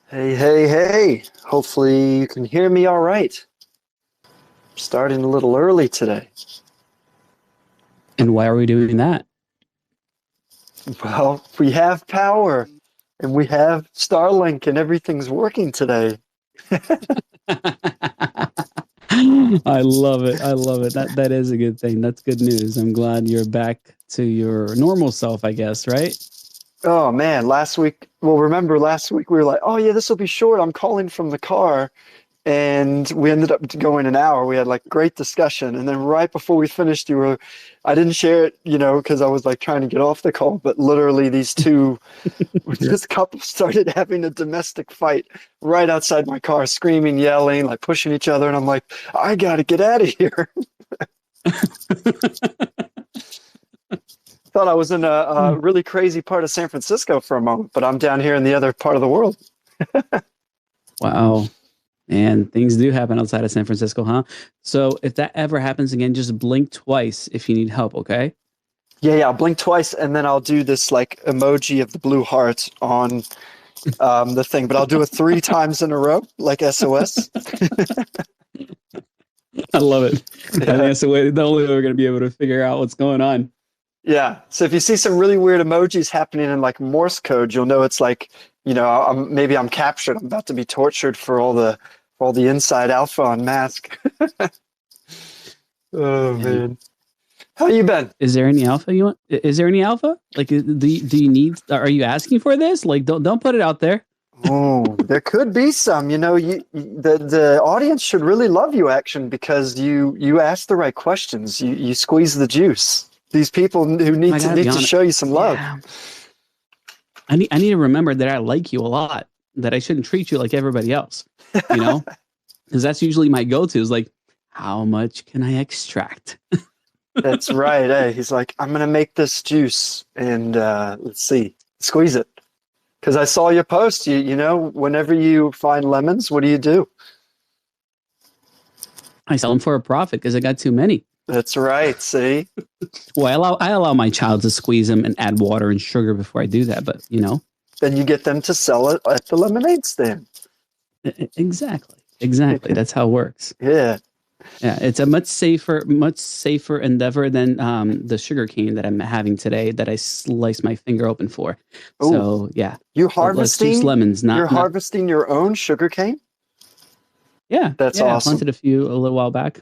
Hey, hey, hey. Hopefully you can hear me all right. Starting a little early today. And why are we doing that? Well, we have power and we have Starlink and everything's working today. I love it. I love it. That is a good thing. That's good news. I'm glad you're back to your normal self, I guess, right? Oh man, remember last week we were like, oh yeah, this will be short. I'm calling from the car. And we ended up going an hour. We had like great discussion. And then right before we finished, I didn't share it, because I was like trying to get off the call, but literally this couple started having a domestic fight right outside my car, screaming, yelling, like pushing each other. And I'm like, I gotta get out of here. Thought I was in a really crazy part of San Francisco for a moment, but I'm down here in the other part of the world. Wow. And things do happen outside of San Francisco, huh? So if that ever happens again, just blink twice if you need help, okay? Yeah, yeah, I'll blink twice and then I'll do this like emoji of the blue heart on the thing, but I'll do it three times in a row, like SOS. I love it. I think Yeah. that's the only way we're going to be able to figure out what's going on. Yeah. So if you see some really weird emojis happening in like Morse code, you'll know it's like, maybe I'm captured. I'm about to be tortured for all the inside alpha on Mask. Oh And man. How you been? is there any alpha you want? Is there any alpha? Like, do you need? Are you asking for this? Like, don't put it out there. Oh, there could be some. The audience should really love you, action, because you ask the right questions. You squeeze the juice. These people who I gotta be need to honest. show you some love. Yeah, I need to remember that I like you a lot. That I shouldn't treat you like everybody else. You know, because that's usually my go-to. Is like, how much can I extract? That's right. Hey, he's like, I'm gonna make this juice, and let's see, squeeze it. Because I saw your post. Whenever you find lemons, what do you do? I sell them for a profit because I got too many. That's right. See, Well, I allow my child to squeeze them and add water and sugar before I do that. But then you get them to sell it at the lemonade stand. exactly. That's how it works. Yeah. Yeah, it's a much safer endeavor than the sugar cane that I'm having today that I sliced my finger open for. Oh, So yeah, you let's juice harvesting? lemons, You're not. harvesting your own sugar cane? Yeah, That's yeah. I awesome. planted a few a little while back.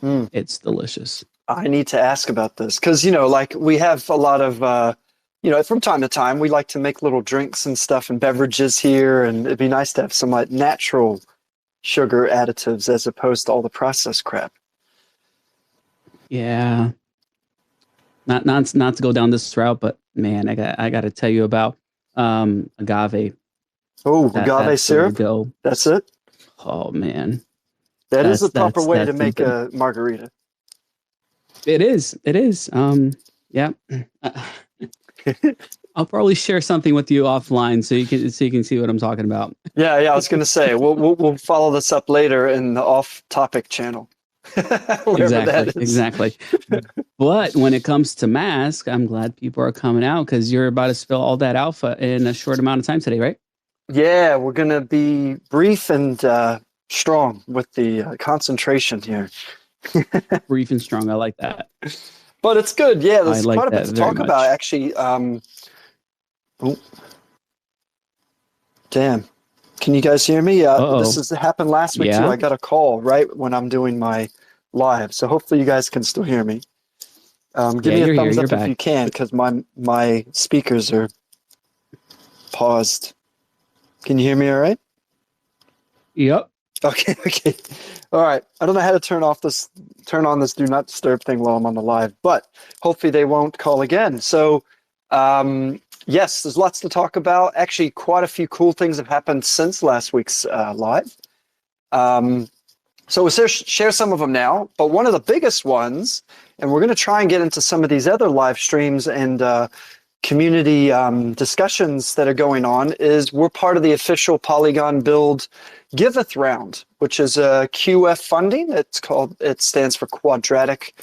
Mm. It's delicious. I need to ask about this because like we have a lot of from time to time we like to make little drinks and stuff and beverages here, and it'd be nice to have some like natural sugar additives as opposed to all the processed crap. Yeah, not to go down this route, but man, I got to tell you about agave. Oh, agave That's the way to syrup. go. That's it. Oh man, That is the that's proper that's way to that's make something. a margarita. It is. It is. Yeah. I'll probably share something with you offline so you can see what I'm talking about. Yeah, yeah. I was gonna say we'll follow this up later in the off-topic channel, wherever Exactly. that is. Exactly. But when it comes to mask, I'm glad people are coming out because you're about to spill all that alpha in a short amount of time today, right? Yeah, we're gonna be brief and strong with the concentration here. Brief and strong. I like that. But it's good. Yeah, I there's like quite a bit that to very talk about, much. actually. Oh, damn. Can you guys hear me? This Uh-oh. has happened last week too. Yeah. I got a call right when I'm doing my live, so hopefully you guys can still hear me. Give Yeah, me a you're here. thumbs You're up if back. you can, because my speakers are paused. Can you hear me all right? Yep. Okay, okay. All right. I don't know how to turn on this do not disturb thing while I'm on the live, but hopefully they won't call again. So, yes, there's lots to talk about. Actually, quite a few cool things have happened since last week's live. Um, so we'll share some of them now, but one of the biggest ones, and we're going to try and get into some of these other live streams and community discussions that are going on, is we're part of the official Polygon Build Giveth round, which is a QF funding. It stands for Quadratic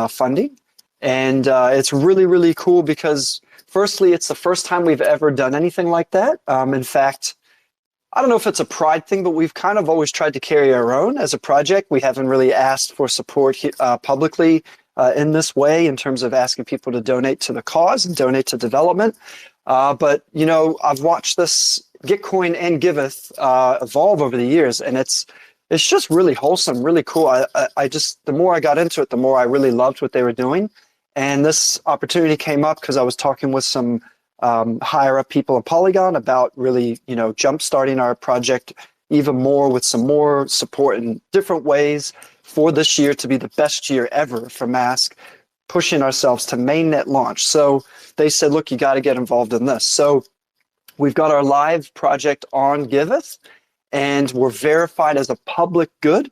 Funding. And it's really, really cool because, firstly, it's the first time we've ever done anything like that. In fact, I don't know if it's a pride thing, but we've kind of always tried to carry our own as a project. We haven't really asked for support publicly in this way in terms of asking people to donate to the cause and donate to development. But, you know, I've watched this Gitcoin and Giveth evolve over the years, and it's just really wholesome, really cool. I just, the more I got into it, the more I really loved what they were doing. And this opportunity came up because I was talking with some higher up people at Polygon about really, you know, jump-starting our project even more with some more support in different ways for this year to be the best year ever for Mask, pushing ourselves to mainnet launch. So they said, look, you got to get involved in this. So we've got our live project on Giveth, and we're verified as a public good.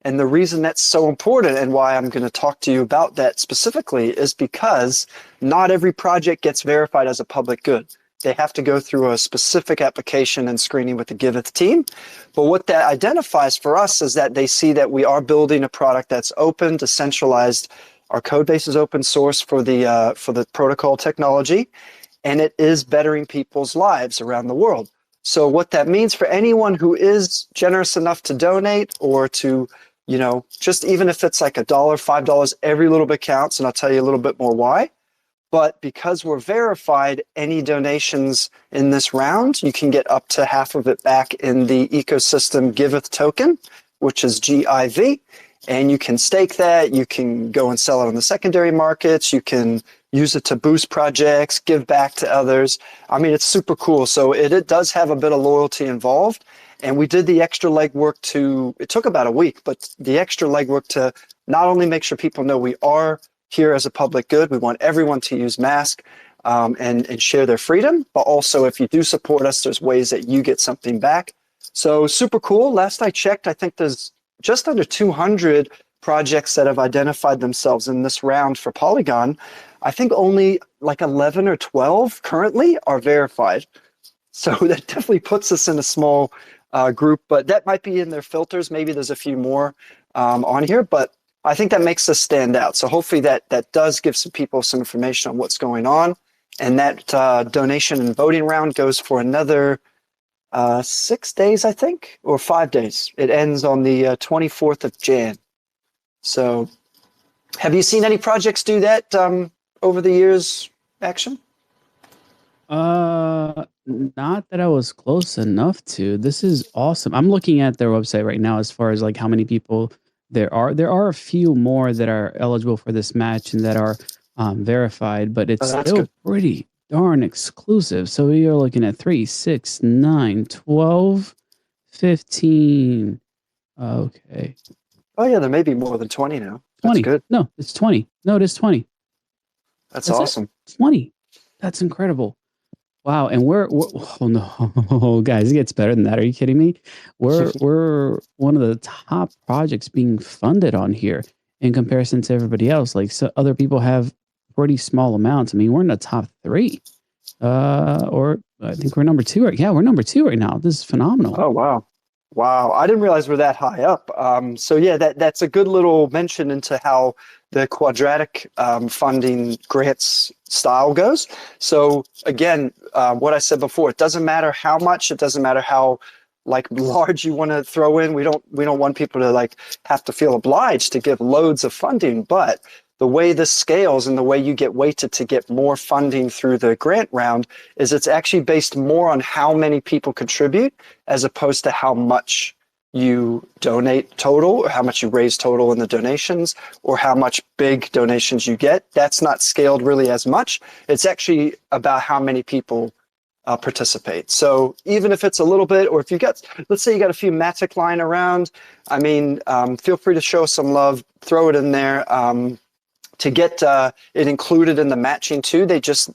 And the reason that's so important and why I'm going to talk to you about that specifically is because not every project gets verified as a public good. They have to go through a specific application and screening with the Giveth team. But what that identifies for us is that they see that we are building a product that's open, decentralized. Our code base is open source for the protocol technology, and it is bettering people's lives around the world. So what that means for anyone who is generous enough to donate or to, you know, just even if it's like $1, $5, every little bit counts, and I'll tell you a little bit more why. But because we're verified, any donations in this round, you can get up to half of it back in the ecosystem Giveth token, which is GIV. And you can stake that, you can go and sell it on the secondary markets, you can use it to boost projects, give back to others. I mean, it's super cool. So it does have a bit of loyalty involved. And we did the extra legwork to, it took about a week, but the extra legwork to not only make sure people know we are here as a public good, we want everyone to use Mask and share their freedom, but also if you do support us, there's ways that you get something back. So super cool. Last I checked, I think there's just under 200 projects that have identified themselves in this round for Polygon. I think only like 11 or 12 currently are verified. So that definitely puts us in a small group, but that might be in their filters. Maybe there's a few more on here, but I think that makes us stand out. So hopefully that does give some people some information on what's going on. And that donation and voting round goes for another 6 days, I think, or 5 days. It ends on the 24th of Jan. So have you seen any projects do that over the years, Action? Not that I was close enough to. This is awesome. I'm looking at their website right now as far as like how many people there are. There are a few more that are eligible for this match and that are verified, but it's still good. pretty darn exclusive. So we are looking at 3, 6, 9, 12, 15. Okay. Oh yeah, there may be more than 20 now. 20. That's good. No, it's 20. No, it is 20. That's awesome. 20. That's incredible. Wow, and we're oh no, guys, it gets better than that. Are you kidding me? We're one of the top projects being funded on here in comparison to everybody else. Like, so other people have pretty small amounts. I mean, we're in the top 3, or I think we're number 2. Yeah, we're number 2 right now. This is phenomenal. Oh wow, wow! I didn't realize we're that high up. So yeah, that's a good little mention into how the quadratic funding grants style goes. So again, what I said before, it doesn't matter how much, it doesn't matter how like large you want to throw in. We don't want people to like have to feel obliged to give loads of funding, but the way this scales and the way you get weighted to get more funding through the grant round is it's actually based more on how many people contribute as opposed to how much you donate total or how much you raise total in the donations or how much big donations you get. That's not scaled really as much. It's actually about how many people participate. So even if it's a little bit, or if you got, let's say you got a few Matic lying around, I mean, feel free to show some love, throw it in there. To get it included in the matching too, they just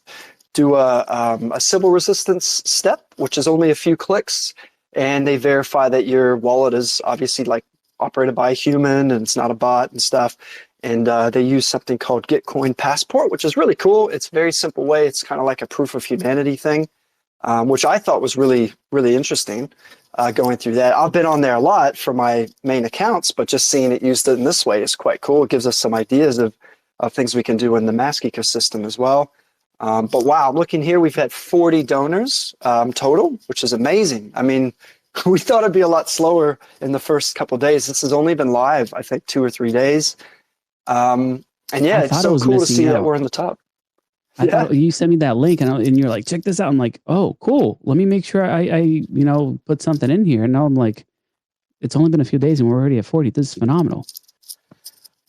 do a Sybil resistance step, which is only a few clicks. And they verify that your wallet is obviously like operated by a human and it's not a bot and stuff. And they use something called Gitcoin Passport, which is really cool. It's a very simple way. It's kind of like a proof of humanity thing, which I thought was really, really interesting going through that. I've been on there a lot for my main accounts, but just seeing it used in this way is quite cool. It gives us some ideas of things we can do in the Mask ecosystem as well. But wow, looking here, we've had 40 donors total, which is amazing. I mean, we thought it'd be a lot slower in the first couple of days. This has only been live, I think, 2 or 3 days. And yeah, it's so cool to see that we're in the top. I thought you sent me that link and you're like, check this out. I'm like, oh, cool. Let me make sure I put something in here. And now I'm like, it's only been a few days and we're already at 40. This is phenomenal.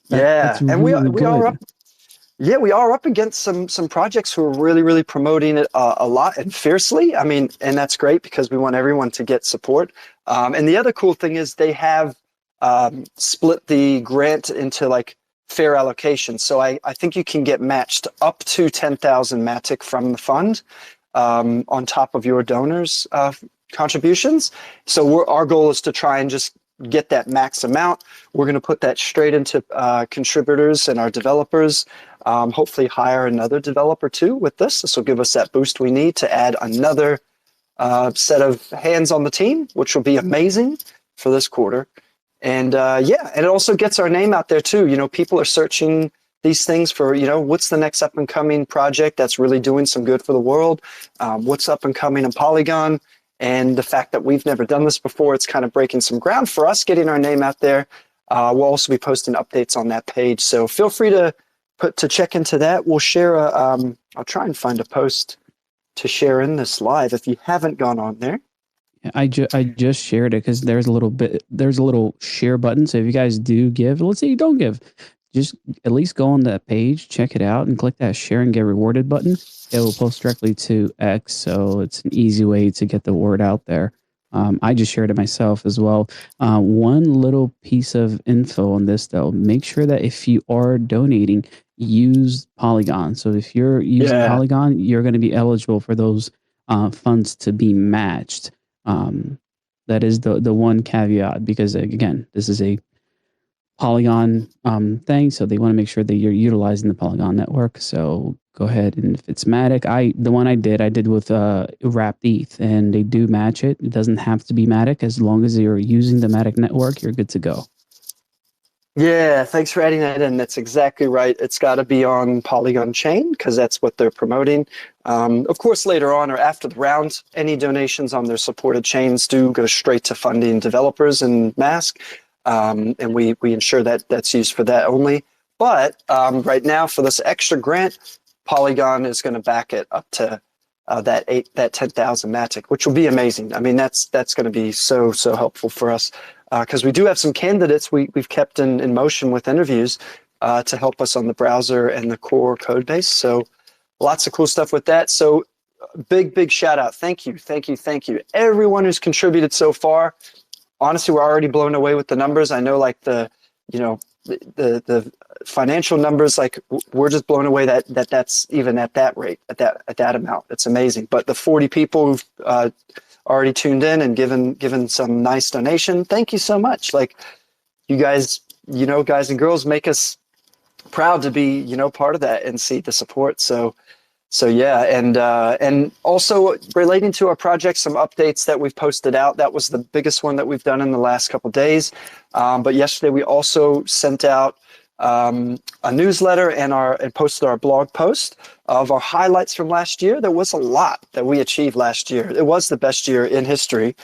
That's and really we are up. Yeah, we are up against some projects who are really, really promoting it a lot and fiercely. I mean, and that's great because we want everyone to get support. And the other cool thing is they have split the grant into like fair allocation. So I think you can get matched up to 10,000 Matic from the fund on top of your donors' contributions. So our goal is to try and just get that max amount. We're going to put that straight into contributors and our developers. Hopefully hire another developer too with this. This will give us that boost we need to add another set of hands on the team, which will be amazing for this quarter. And and it also gets our name out there too. You know, people are searching these things for, you know, what's the next up and coming project that's really doing some good for the world? What's up and coming in Polygon? And the fact that we've never done this before, it's kind of breaking some ground for us, getting our name out there. We'll also be posting updates on that page. So feel free to check into that. We'll share I'll try and find a post to share in this live if you haven't gone on there. I just shared it because there's a little share button. So if you guys do give, let's say you don't give, just at least go on that page, check it out, and click that share and get rewarded button. It will post directly to X, so it's an easy way to get the word out there. I just shared it myself as well. One little piece of info on this, though, make sure that if you are donating, use Polygon. So if you're using Polygon, you're going to be eligible for those funds to be matched. That is the one caveat, because again, this is a Polygon thing, so they want to make sure that you're utilizing the Polygon network. So go ahead, and if it's Matic, the one I did with Wrapped ETH, and they do match it. It doesn't have to be Matic. As long as you're using the Matic network, you're good to go. Yeah, thanks for adding that in. That's exactly right. It's got to be on Polygon chain because that's what they're promoting. Of course, later on or after the round, any donations on their supported chains do go straight to funding developers and Mask. And we ensure that that's used for that only. But right now, for this extra grant, Polygon is going to back it up to that 10,000 Matic, which will be amazing. I mean, that's going to be so helpful for us because we do have some candidates we've kept in motion with interviews to help us on the browser and the core code base. So lots of cool stuff with that. So big shout out. Thank you. Everyone who's contributed so far. Honestly, we're already blown away with the numbers. I know, like the financial numbers, like we're just blown away that's even at that rate, at that amount. It's amazing. But the 40 people who've already tuned in and given some nice donation, thank you so much. Like you guys, guys and girls make us proud to be, part of that and see the support. So yeah, and also relating to our project, some updates that we've posted out. That was the biggest one that we've done in the last couple of days. But yesterday we also sent out a newsletter and posted our blog post of our highlights from last year. There was a lot that we achieved last year. It was the best year in history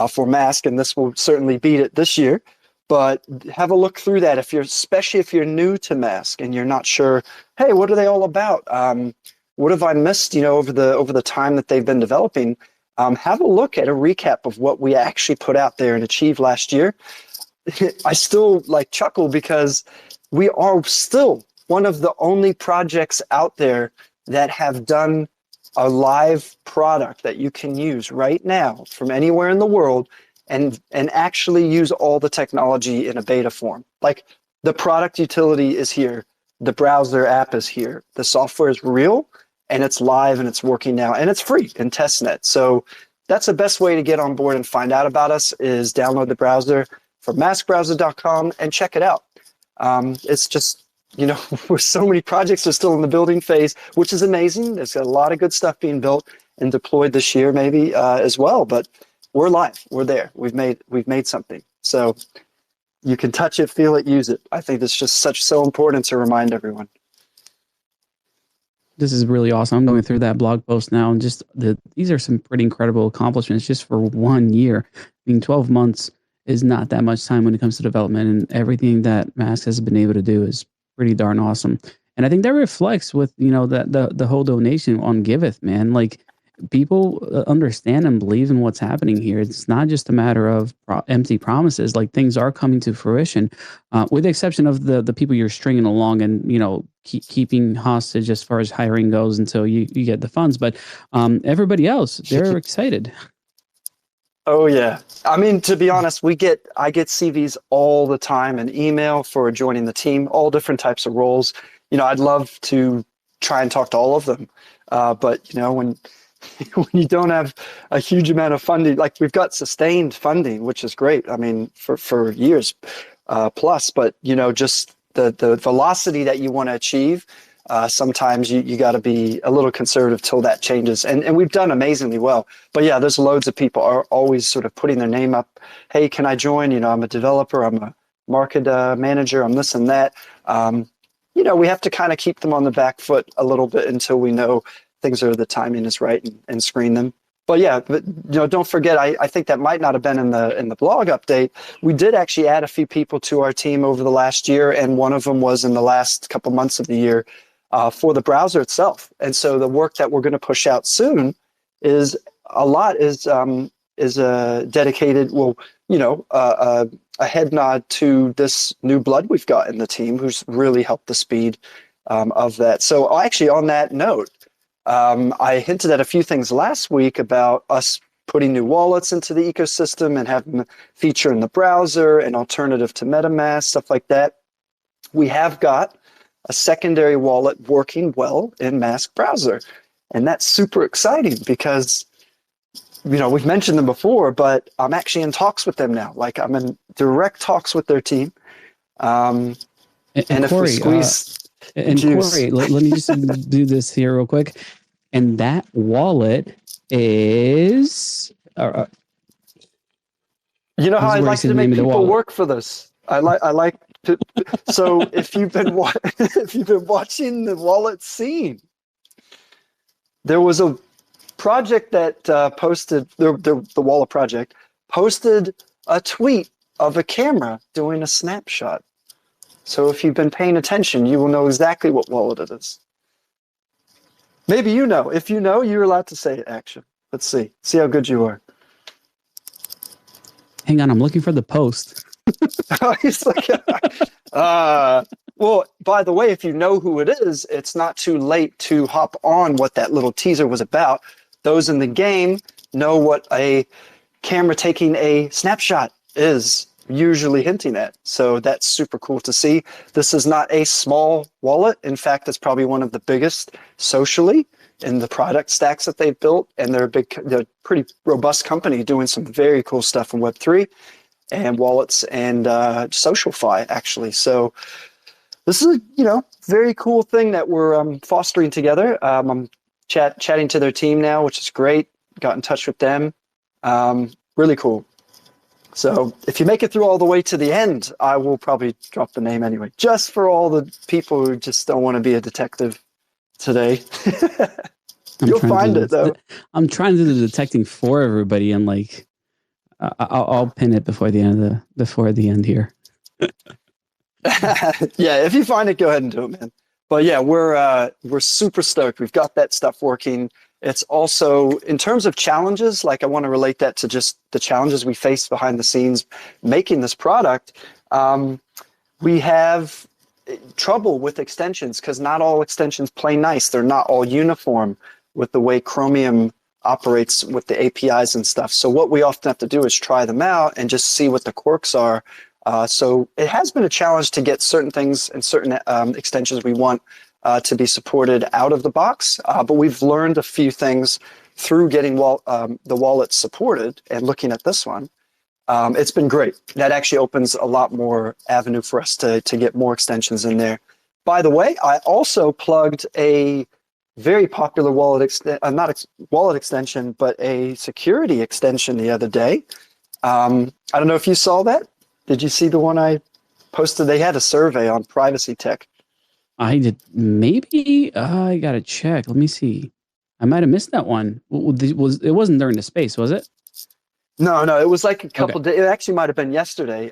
for Mask, and this will certainly beat it this year. But have a look through that, especially if you're new to Mask and you're not sure, hey, what are they all about? What have I missed, over the time that they've been developing? Have a look at a recap of what we actually put out there and achieved last year. I still chuckle because we are still one of the only projects out there that have done a live product that you can use right now from anywhere in the world and actually use all the technology in a beta form. Like the product utility is here. The browser app is here. The software is real. And it's live and it's working now and it's free in testnet. So that's the best way to get on board and find out about us is download the browser from maskbrowser.com and check it out. It's just, with so many projects are still in the building phase, which is amazing. There's a lot of good stuff being built and deployed this year maybe as well, but we're live. We're there. We've made something. So you can touch it, feel it, use it. I think that's just so important to remind everyone. this is really awesome. I'm going through that blog post now, and just these are some pretty incredible accomplishments just for 1 year. I mean, 12 months is not that much time when it comes to development, and everything that Mask has been able to do is pretty darn awesome. And I think that reflects with that the whole donation on Giveth, man. Like people understand and believe in what's happening here. It's not just a matter of empty promises. Like things are coming to fruition, with the exception of the people you're stringing along and keeping hostage as far as hiring goes until you get the funds. But everybody else, they're excited. Oh yeah. I mean, to be honest, I get CVs all the time and email for joining the team, all different types of roles. I'd love to try and talk to all of them. But when when you don't have a huge amount of funding, like we've got sustained funding, which is great. I mean, for years plus, but just the velocity that you want to achieve, sometimes you got to be a little conservative till that changes. And we've done amazingly well. But yeah, there's loads of people are always sort of putting their name up. Hey, can I join? I'm a developer. I'm a market manager. I'm this and that. We have to kind of keep them on the back foot a little bit until we know the timing is right and screen them. But yeah, don't forget, I think that might not have been in the blog update. We did actually add a few people to our team over the last year, and one of them was in the last couple months of the year for the browser itself. And so the work that we're going to push out soon is dedicated, a head nod to this new blood we've got in the team who's really helped the speed of that. So actually on that note, I hinted at a few things last week about us putting new wallets into the ecosystem and having them feature in the browser, an alternative to MetaMask, stuff like that. We have got a secondary wallet working well in Mask browser. And that's super exciting because, we've mentioned them before, but I'm actually in talks with them now. Like I'm in direct talks with their team. And if Corey, we squeeze... Corey, let me just do this here real quick. And that wallet is... how I like to make people work for this. I like to, so if you've been watching the wallet scene, there was a project that posted the wallet project posted a tweet of a camera doing a snapshot. So if you've been paying attention, you will know exactly what wallet it is. Maybe you know. If you know, you're allowed to say it, Action. Let's see. See how good you are. Hang on, I'm looking for the post. He's like, well, by the way, if you know who it is, it's not too late to hop on what that little teaser was about. Those in the game know what a camera taking a snapshot is usually hinting at. So that's super cool to see. This is not a small wallet. In fact, it's probably one of the biggest socially in the product stacks that they've built. And they're a pretty robust company doing some very cool stuff in Web3 and wallets and SocialFi, actually. So this is a very cool thing that we're fostering together. I'm chatting to their team now, which is great. Got in touch with them. Really cool. So if you make it through all the way to the end, I will probably drop the name anyway, just for all the people who just don't want to be a detective today. You'll find it though. I'm trying to do the detecting for everybody, and I'll pin it before the end here. Yeah, if you find it, go ahead and do it, man. But yeah, we're super stoked. We've got that stuff working. It's also, in terms of challenges, I want to relate that to just the challenges we face behind the scenes making this product. We have trouble with extensions because not all extensions play nice. They're not all uniform with the way Chromium operates with the APIs and stuff. So what we often have to do is try them out and just see what the quirks are. So it has been a challenge to get certain things and certain extensions we want to be supported out of the box. But we've learned a few things through getting the wallet supported and looking at this one. It's been great. That actually opens a lot more avenue for us to get more extensions in there. By the way, I also plugged a very popular wallet, not wallet extension, but a security extension the other day. I don't know if you saw that. Did you see the one I posted? They had a survey on privacy tech. I did maybe I gotta check. Let me see. I might have missed that one. It wasn't during the space, was it? No, it was like a Okay. couple days. It actually might have been yesterday.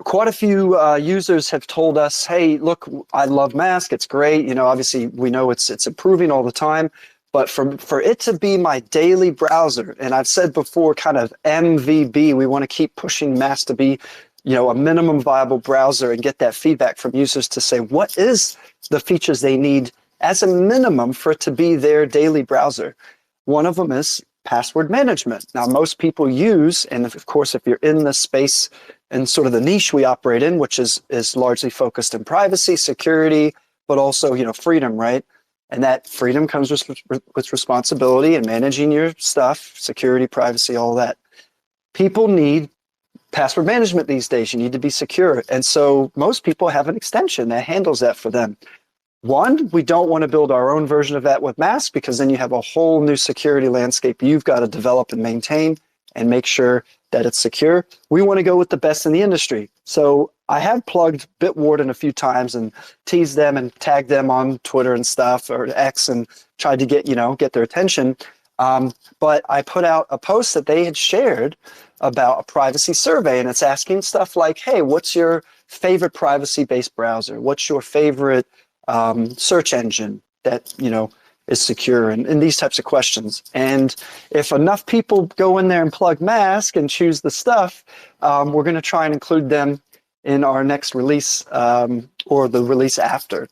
Quite a few users have told us, "Hey, look, I love Mask. It's great. You know, obviously we know it's improving all the time, but for it to be my daily browser, and I've said before, kind of MVB, we want to keep pushing Mask to be, you know, a minimum viable browser and get that feedback from users to say what is the features they need as a minimum for it to be their daily browser. One of them is password management. Now, most people use, and of course, if you're in the space and sort of the niche we operate in, which is largely focused in privacy, security, but also, you know, freedom, right? And that freedom comes with responsibility and managing your stuff, security, privacy, all that. People need password management these days. You need to be secure. And so most people have an extension that handles that for them. One, we don't want to build our own version of that with Mask because then you have a whole new security landscape you've got to develop and maintain and make sure that it's secure. We want to go with the best in the industry. So I have plugged Bitwarden a few times and teased them and tagged them on Twitter and stuff or X and tried to get their attention. But I put out a post that they had shared about a privacy survey, and it's asking stuff like, hey, what's your favorite privacy-based browser? What's your favorite search engine that, you know, is secure, and these types of questions. And if enough people go in there and plug Mask and choose the stuff, we're going to try and include them in our next release or the release after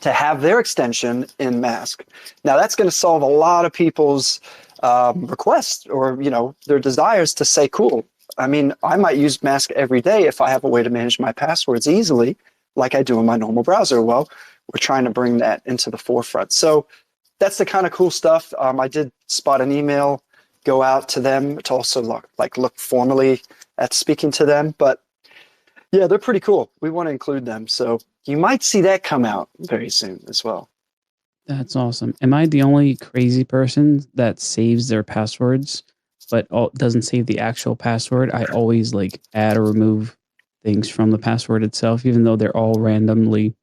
to have their extension in Mask. Now that's going to solve a lot of people's requests or, you know, their desires to say, cool, I mean, I might use Mask every day if I have a way to manage my passwords easily like I do in my normal browser. Well, we're trying to bring that into the forefront. So that's the kind of cool stuff. I did spot an email go out to them to also look formally at speaking to them. But yeah, they're pretty cool. We want to include them. So you might see that come out very soon as well. That's awesome. Am I the only crazy person that saves their passwords, but doesn't save the actual password? I always like add or remove things from the password itself, even though they're all randomly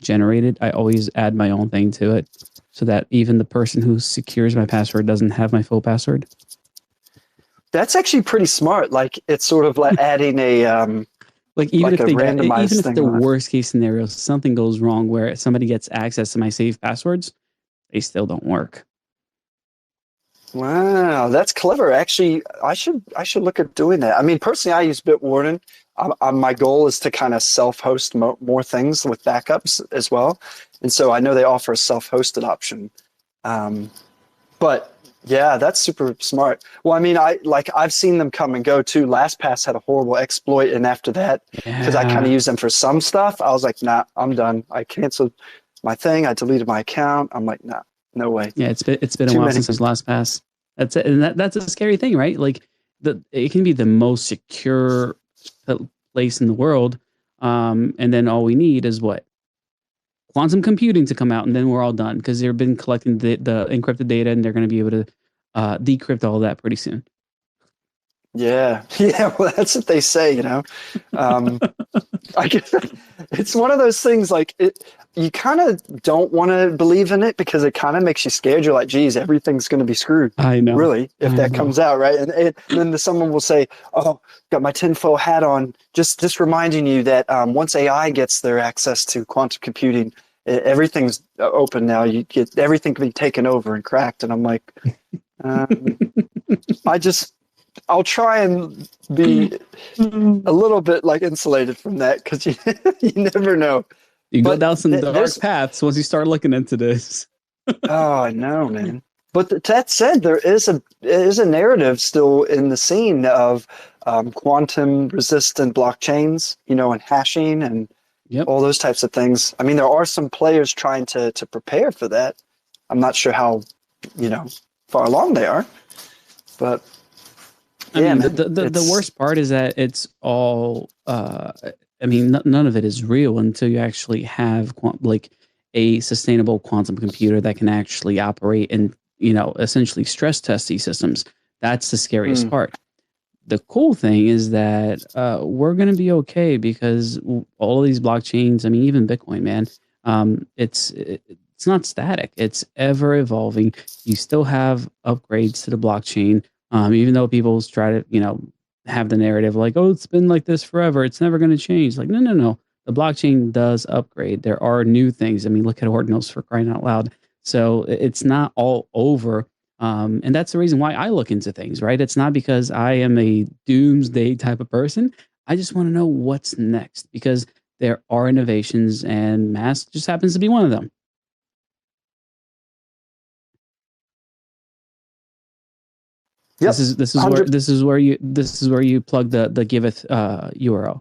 generated. I always add my own thing to it so that even the person who secures my password doesn't have my full password. That's actually pretty smart. Like it's sort of like adding a like even like if a they randomized even thing if the on it. worst case scenario, something goes wrong where somebody gets access to my saved passwords, they still don't work. Wow, that's clever. Actually, I should look at doing that. I mean, personally, I use Bitwarden. My goal is to kind of self-host more things with backups as well, and so I know they offer a self-hosted option. But yeah, that's super smart. Well, I mean, I've seen them come and go too. LastPass had a horrible exploit, and after that, because I kind of use them for some stuff, I was like, nah, I'm done. I canceled my thing. I deleted my account. I'm like, nah, no way. Yeah, it's been a Too while many. since LastPass. That's it, and that's a scary thing, right? Like it can be the most secure place in the world, and then all we need is what? Quantum computing to come out, and then we're all done because they've been collecting the encrypted data, and they're going to be able to decrypt all that pretty soon. Yeah, yeah. Well, that's what they say, you know. I guess it's one of those things. Like you kind of don't want to believe in it because it kind of makes you scared. You're like, geez, everything's going to be screwed. I know. Really, if that comes out, right? And then someone will say, "Oh, got my tinfoil hat on," just reminding you that once AI gets their access to quantum computing, everything's open now. You get everything can be taken over and cracked. And I'm like, I'll try and be a little bit like insulated from that because you never know. You go down some dark paths once you start looking into this. Oh, I know, man. But that said, there is a narrative still in the scene of quantum resistant blockchains, you know, and hashing and all those types of things. I mean, there are some players trying to prepare for that. I'm not sure how, you know, far along they are, but. I mean, the worst part is that it's all. I mean, none of it is real until you actually have like a sustainable quantum computer that can actually operate and, you know, essentially stress test these systems. That's the scariest part. the cool thing is that we're going to be okay because all of these blockchains, I mean, even Bitcoin, man, it's not static. It's ever evolving. You still have upgrades to the blockchain, even though people try to, have the narrative like, oh, it's been like this forever. It's never going to change. Like, no, no, no. The blockchain does upgrade. There are new things. I mean, look at Ordinals, for crying out loud. So it's not all over. And that's the reason why I look into things, right? It's not because I am a doomsday type of person. I just want to know what's next because there are innovations and Mask just happens to be one of them. Yep. This is where you plug the Giveth URL.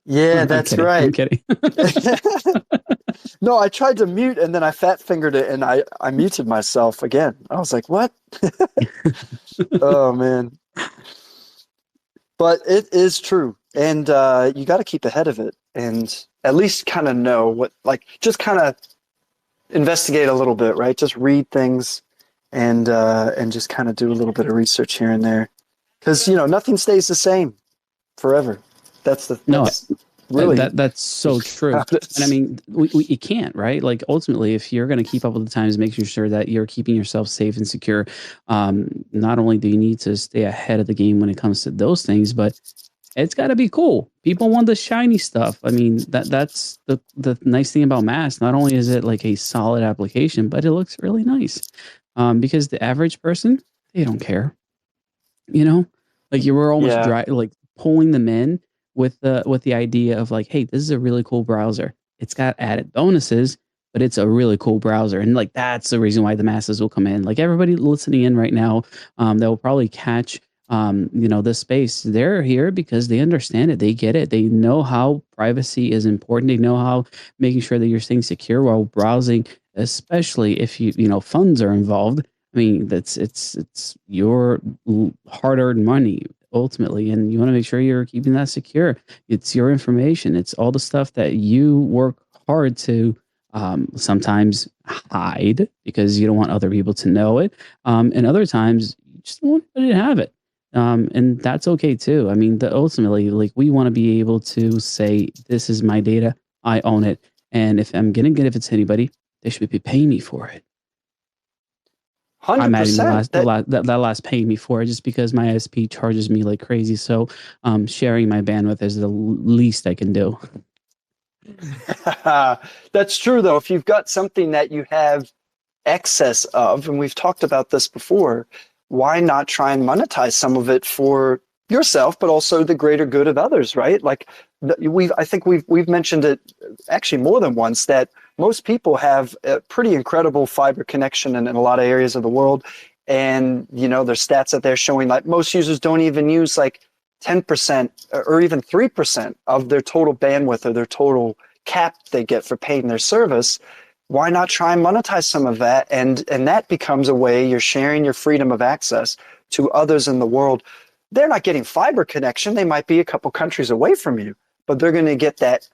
Yeah, that's right. I'm kidding. No, I tried to mute and then I fat fingered it and I muted myself again. I was like, what? Oh man. But it is true. And you got to keep ahead of it and at least kind of know what, like, just kind of investigate a little bit, right? Just read things and just kind of do a little bit of research here and there. Because, nothing stays the same forever. That's really that's so true. And I mean, you can't, right? Like ultimately, if you're going to keep up with the times, making sure that you're keeping yourself safe and secure, not only do you need to stay ahead of the game when it comes to those things, but it's got to be cool. People want the shiny stuff. I mean, that's the nice thing about Mask. Not only is it like a solid application, but it looks really nice. Because the average person, they don't care. Like you were almost like pulling them in with the idea of like, hey, this is a really cool browser. It's got added bonuses, but it's a really cool browser. And like that's the reason why the masses will come in. Like everybody listening in right now, that will probably catch this space. They're here because they understand it. They get it. They know how privacy is important. They know how making sure that you're staying secure while browsing, especially if funds are involved. I mean, it's your hard-earned money ultimately, and you want to make sure you're keeping that secure. It's your information. It's all the stuff that you work hard to sometimes hide because you don't want other people to know it, and other times you just don't want anybody to have it. And that's okay too. I mean, ultimately, like we want to be able to say, "This is my data. I own it." And if I'm gonna give it to anybody, they should be paying me for it. 100%. I'm adding that last paying me for it just because my ISP charges me like crazy. So sharing my bandwidth is the least I can do. That's true, though. If you've got something that you have excess of, and we've talked about this before, why not try and monetize some of it for yourself, but also the greater good of others, right? Like I think we've mentioned it actually more than once that most people have a pretty incredible fiber connection in a lot of areas of the world. And, there's stats that they're showing like most users don't even use like 10% or even 3% of their total bandwidth or their total cap they get for paying their service. Why not try and monetize some of that? And that becomes a way you're sharing your freedom of access to others in the world. They're not getting fiber connection. They might be a couple countries away from you, but they're going to get that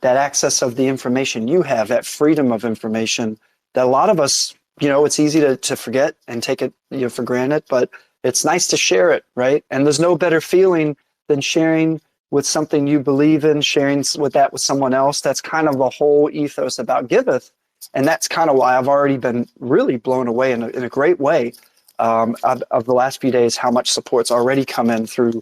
access of the information you have, that freedom of information that a lot of us, it's easy to forget and take it for granted, but it's nice to share it, right? And there's no better feeling than sharing with something you believe in, sharing with someone else. That's kind of the whole ethos about Giveth. And that's kind of why I've already been really blown away in a great way of the last few days, how much support's already come in through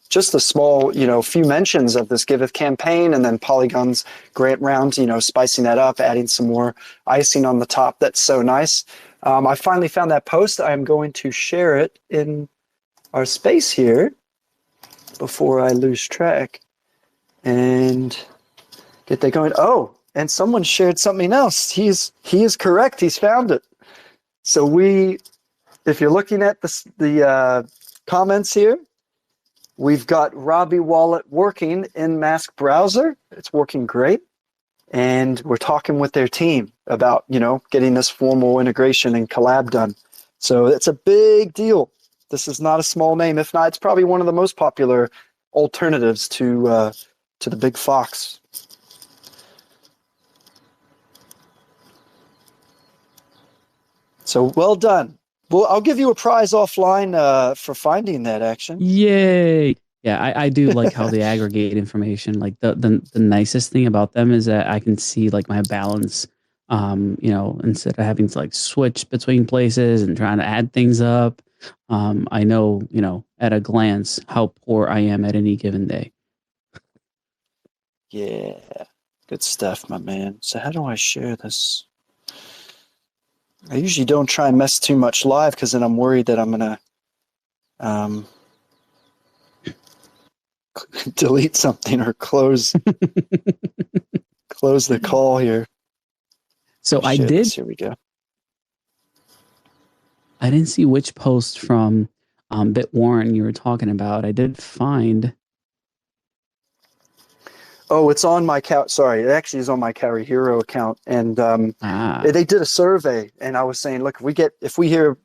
just a small, few mentions of this Giveth campaign and then Polygon's grant round, spicing that up, adding some more icing on the top. That's so nice. I finally found that post. I'm going to share it in our space here before I lose track and get that going. Oh, and someone shared something else. He is correct. He's found it. So if you're looking at the comments here, we've got Robbie Wallet working in Mask browser. It's working great. And we're talking with their team about, getting this formal integration and collab done. So it's a big deal. This is not a small name. If not, it's probably one of the most popular alternatives to the big fox. So well done. Well, I'll give you a prize offline for finding that action. Yay! Yeah, I do like how they aggregate information. Like the nicest thing about them is that I can see like my balance. Instead of having to like switch between places and trying to add things up, I know, at a glance how poor I am at any given day. Yeah, good stuff, my man. So how do I share this? I usually don't try and mess too much live because then I'm worried that I'm gonna delete something or close the call here. So I Share did. this. Here we go. I didn't see which post from Bitwarren you were talking about. I did find. Oh, it's on my Sorry, it actually is on my Carry Hero account, and they did a survey, and I was saying, look, if we hear,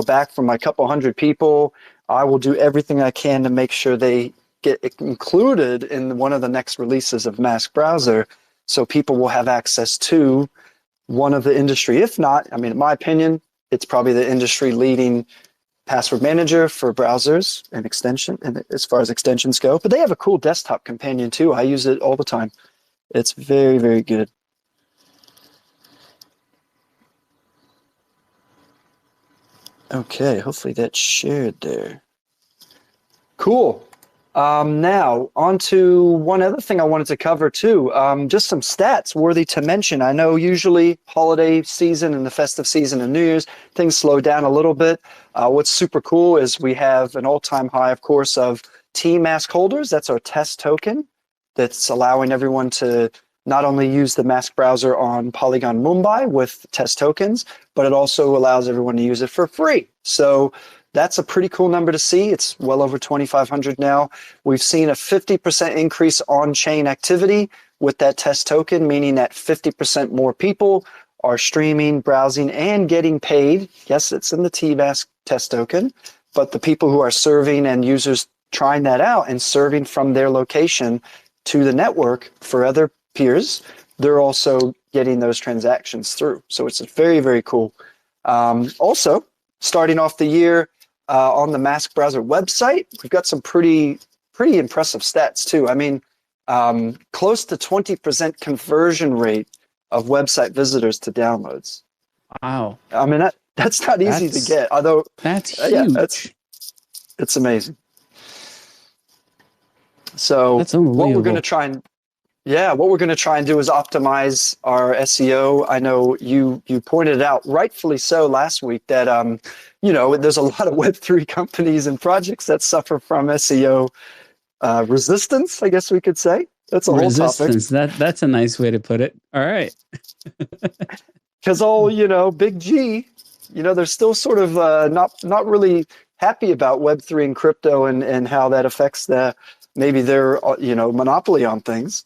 back from a couple hundred people, I will do everything I can to make sure they get included in one of the next releases of Mask Browser, so people will have access to one of the industry. If not, I mean, in my opinion, it's probably the industry leading password manager for browsers and extension, and as far as extensions go. But they have a cool desktop companion too. I use it all the time. It's very, very good. Okay, hopefully that's shared there. Cool. Now, on to one other thing I wanted to cover too. Just some stats worthy to mention. I know usually holiday season and the festive season and New Year's, things slow down a little bit. What's super cool is we have an all-time high, of course, of T-Mask holders. That's our test token that's allowing everyone to not only use the Mask browser on Polygon Mumbai with test tokens, but it also allows everyone to use it for free. So that's a pretty cool number to see. It's well over 2,500 now. We've seen a 50% increase on-chain activity with that test token, meaning that 50% more people are streaming, browsing, and getting paid. Yes, it's in the T-Mask test token, but the people who are serving and users trying that out and serving from their location to the network for other peers, they're also getting those transactions through. So it's very, very cool. Also, starting off the year, on the Mask Browser website, we've got some pretty impressive stats too. I mean, close to 20% conversion rate of website visitors to downloads. Wow. I mean, that's not easy to get. Although that's huge. It's amazing. So what we're going to try and do is optimize our SEO. I know you pointed out, rightfully so, last week that there's a lot of Web3 companies and projects that suffer from SEO resistance, I guess we could say. That's a whole topic. That's a nice way to put it. All right. Because Big G, they're still sort of not really happy about Web3 and crypto and how that affects maybe their monopoly on things.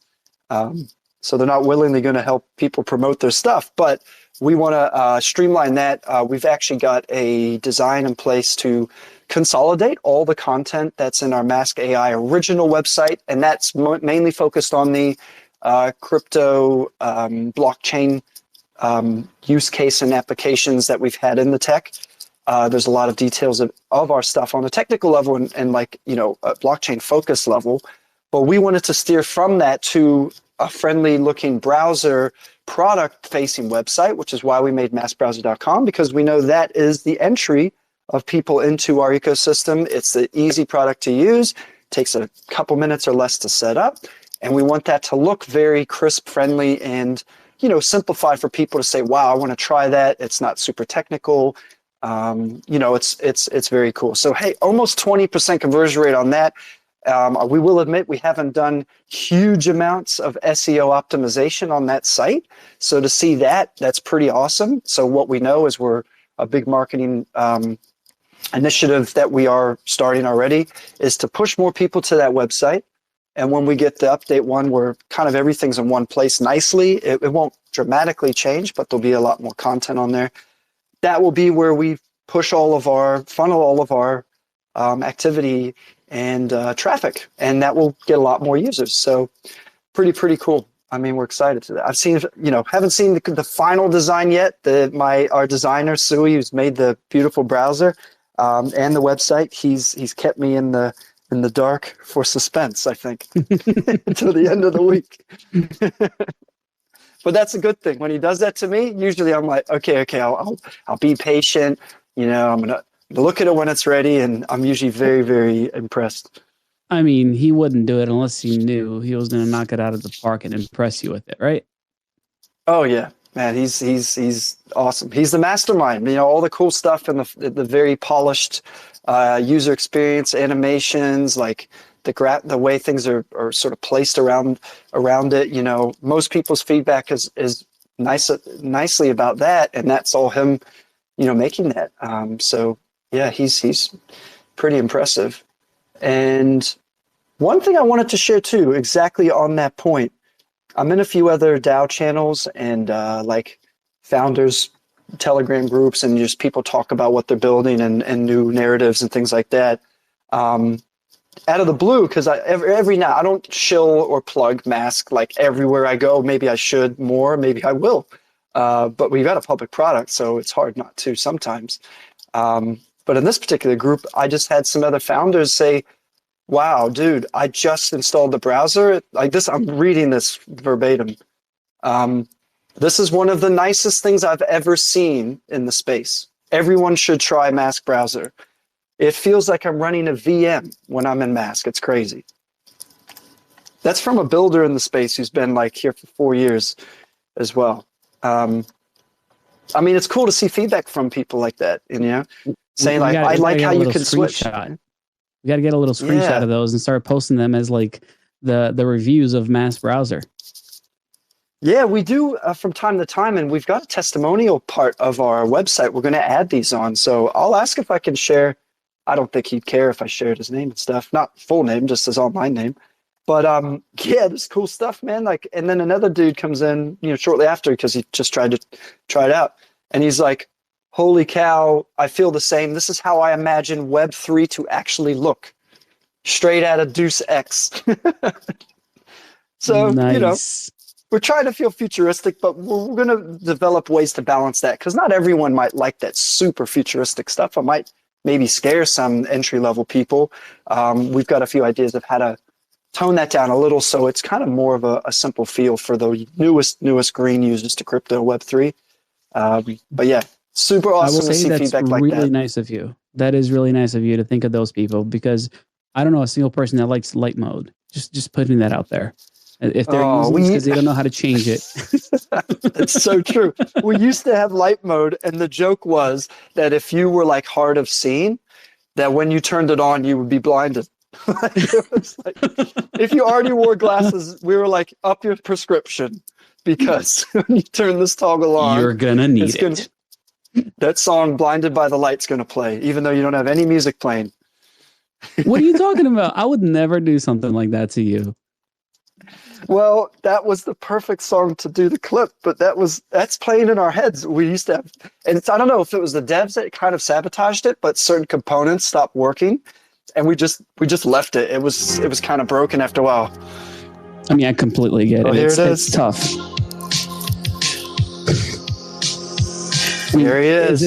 So they're not willingly going to help people promote their stuff, but we want to streamline that. We've actually got a design in place to consolidate all the content that's in our Mask AI original website, and that's mainly focused on the crypto blockchain use case and applications that we've had in the tech. There's a lot of details of our stuff on a technical level and a blockchain focus level. But we wanted to steer from that to a friendly looking browser product facing website, which is why we made maskbrowser.com, because we know that is the entry of people into our ecosystem. It's an easy product to use, takes a couple minutes or less to set up. And we want that to look very crisp, friendly, and simplified for people to say, wow, I want to try that. It's not super technical. It's very cool. So, hey, almost 20% conversion rate on that. We will admit we haven't done huge amounts of SEO optimization on that site. So to see that's pretty awesome. So what we know is we're a big marketing initiative that we are starting already is to push more people to that website. And when we get the update one where kind of everything's in one place nicely, it won't dramatically change, but there'll be a lot more content on there. That will be where we funnel all of our activity and traffic, and that will get a lot more users. So pretty cool. I mean, we're excited to that. I've seen, haven't seen the final design yet. Our designer Sui, who's made the beautiful browser and the website, he's kept me in the dark for suspense, I think, until the end of the week. But that's a good thing. When he does that to me, usually I'm like, okay, I'll be patient. I'm gonna look at it when it's ready, and I'm usually very, very impressed. I mean, he wouldn't do it unless he knew he was going to knock it out of the park and impress you with it, right? Oh yeah, man, he's awesome. He's the mastermind. All the cool stuff and the very polished user experience, animations, like the way things are sort of placed around it. Most people's feedback is nicely about that, and that's all him, making that. So yeah, he's pretty impressive. And one thing I wanted to share too, exactly on that point, I'm in a few other DAO channels and like founders Telegram groups, and just people talk about what they're building and new narratives and things like that. Out of the blue, because every now I don't shill or plug Mask like everywhere I go. Maybe I should more, maybe I will. But we've got a public product, so it's hard not to sometimes. But in this particular group, I just had some other founders say, wow, dude, I just installed the browser. Like this, I'm reading this verbatim. This is one of the nicest things I've ever seen in the space. Everyone should try Mask browser. It feels like I'm running a VM when I'm in Mask. It's crazy. That's from a builder in the space who's been like here for 4 years as well. I mean, it's cool to see feedback from people like that, saying like, I like how you can switch. We got to get a little screenshot of those and start posting them as like the reviews of Mask browser. Yeah, we do from time to time, and we've got a testimonial part of our website. We're going to add these on, so I'll ask if I can share. I don't think he'd care if I shared his name and stuff, not full name, just his online name. But yeah, this cool stuff, man. Like, and then another dude comes in, shortly after because he just tried to try it out, and he's like, "Holy cow, I feel the same. This is how I imagine Web3 to actually look, straight out of Deus Ex." So nice. We're trying to feel futuristic, but we're going to develop ways to balance that, because not everyone might like that super futuristic stuff. I might maybe scare some entry-level people. We've got a few ideas of how to tone that down a little, so it's kind of more of a simple feel for the newest green users to crypto Web3. But yeah, super awesome to see feedback like that. That's really nice of you. That is really nice of you to think of those people, because I don't know a single person that likes light mode. Just putting that out there. If they're using it because they don't know how to change it. It's so true. We used to have light mode, and the joke was that if you were like hard of seeing, that when you turned it on, you would be blinded. It was like, if you already wore glasses, we were like, up your prescription, because when you turn this toggle on, you're gonna need it. That song "Blinded by the Light's" gonna play, even though you don't have any music playing. What are you talking about? I would never do something like that to you. Well, that was the perfect song to do the clip, but that's playing in our heads. We used to have, and I don't know if it was the devs that kind of sabotaged it, but certain components stopped working, and we just left it. It was kind of broken after a while. I mean, I completely get it. It's tough. There he is.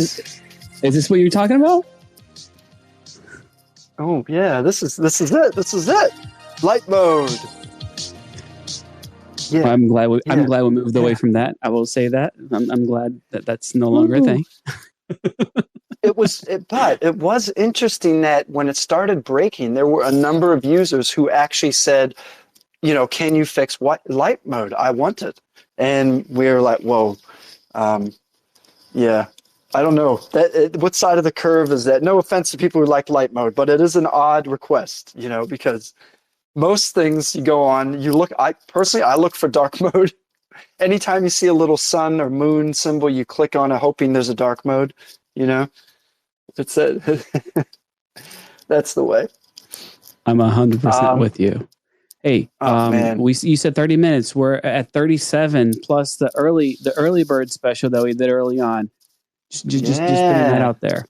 Is this what you're talking about? Oh yeah, this is it. This is it. Light mode. Yeah. I'm glad we moved away from that. I will say that. I'm glad that that's no longer a thing. But it was interesting that when it started breaking, there were a number of users who actually said, can you fix light mode? I want it. And we were like, whoa, yeah. I don't know what side of the curve is that. No offense to people who like light mode, but it is an odd request, because most things you go on, I look for dark mode. Anytime you see a little sun or moon symbol, you click on it hoping there's a dark mode, It's that's the way. I'm 100% with you. Hey, man. You said 30 minutes. We're at 37 plus the early bird special that we did early on. Just putting that out there.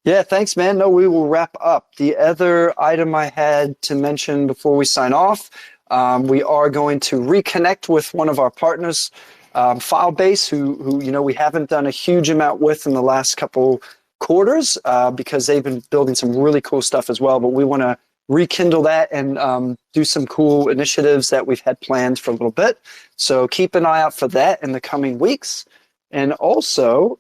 Yeah, thanks, man. No, we will wrap up. The other item I had to mention before we sign off We are going to reconnect with one of our partners, Filebase, who we haven't done a huge amount with in the last couple quarters because they've been building some really cool stuff as well. But we want to rekindle that and do some cool initiatives that we've had planned for a little bit. So keep an eye out for that in the coming weeks. And also,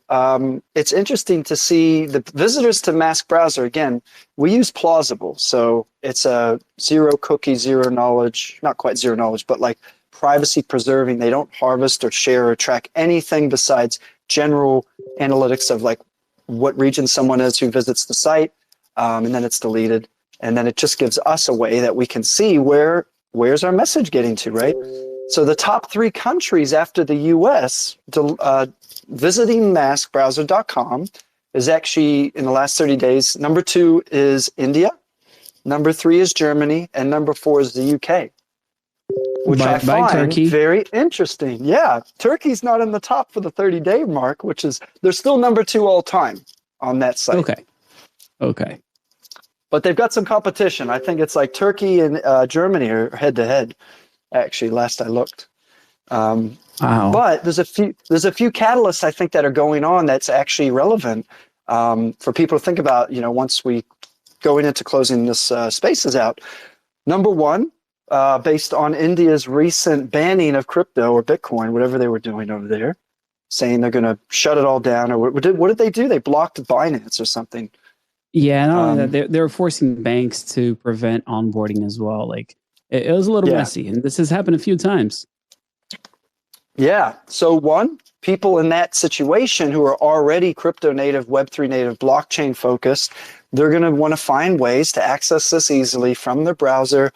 it's interesting to see the visitors to Mask Browser. Again, we use Plausible. So it's a zero cookie, zero knowledge, not quite zero knowledge, but like privacy preserving. They don't harvest or share or track anything besides general analytics of like what region someone is who visits the site, and then it's deleted. And then it just gives us a way that we can see where's our message getting to, right? So the top 3 countries after the US visiting maskbrowser.com is actually, in the last 30 days, number 2 is India, number 3 is Germany, and number 4 is the UK, which I find Turkey. very interesting. Yeah, Turkey's not in the top for the 30-day mark, which is, they're still number 2 all time on that site. Okay. But they've got some competition. I think it's like Turkey and Germany are head-to-head, actually, last I looked. Wow. But there's a few catalysts I think that are going on that's actually relevant for people to think about. Once we going into closing this spaces out. Number 1, based on India's recent banning of crypto or Bitcoin, whatever they were doing over there, saying they're going to shut it all down. Or what did they do? They blocked Binance or something. Yeah, not only that, they're forcing banks to prevent onboarding as well. Like it was a little messy, and this has happened a few times. Yeah. So people in that situation who are already crypto native, Web3 native, blockchain focused, they're going to want to find ways to access this easily from their browser,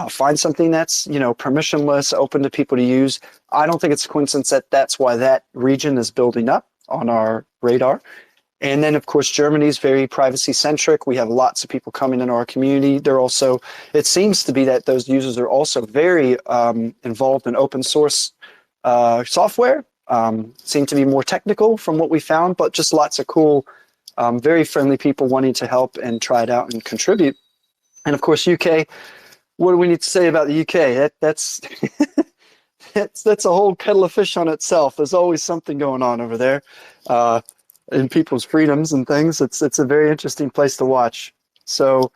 find something that's, permissionless, open to people to use. I don't think it's a coincidence that that's why that region is building up on our radar. And then, of course, Germany is very privacy centric. We have lots of people coming into our community. It seems to be that those users are also very involved in open source software, seem to be more technical from what we found, but just lots of cool, very friendly people wanting to help and try it out and contribute. And of course, UK, what do we need to say about the UK? That's that's a whole kettle of fish on itself. There's always something going on over there. In people's freedoms and things. It's a very interesting place to watch. So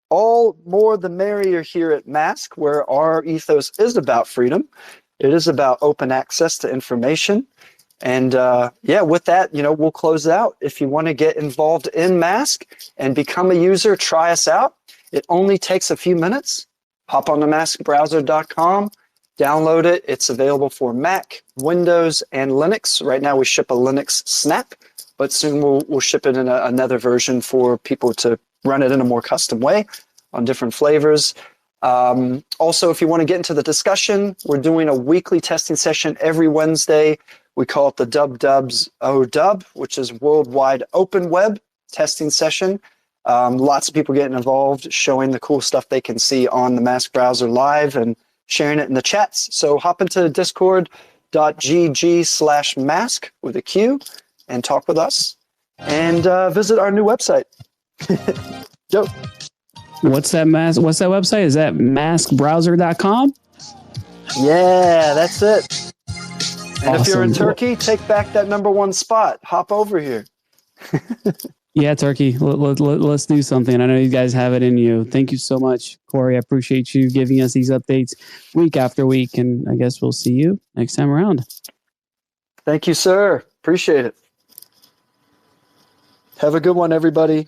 all more the merrier here at Mask, where our ethos is about freedom. It is about open access to information. And with that, we'll close out. If you want to get involved in Mask and become a user, try us out. It only takes a few minutes. Hop on to maskbrowser.com, download it. It's available for Mac, Windows, and Linux. Right now we ship a Linux Snap, but soon we'll ship it in another version for people to run it in a more custom way on different flavors. Also, if you want to get into the discussion, we're doing a weekly testing session every Wednesday. We call it the Dubs ODub, which is Worldwide Open Web Testing Session. Lots of people getting involved, showing the cool stuff they can see on the Mask Browser live and sharing it in the chats. So hop into discord.gg/mask with a Q and talk with us, and visit our new website. Yo. What's that website? Is that maskbrowser.com? Yeah, that's it. And if you're in Awesome. Turkey, take back that number 1 spot. Hop over here. Yeah, Turkey. Let's do something. I know you guys have it in you. Thank you so much, Corey. I appreciate you giving us these updates week after week, and I guess we'll see you next time around. Thank you, sir. Appreciate it. Have a good one, everybody.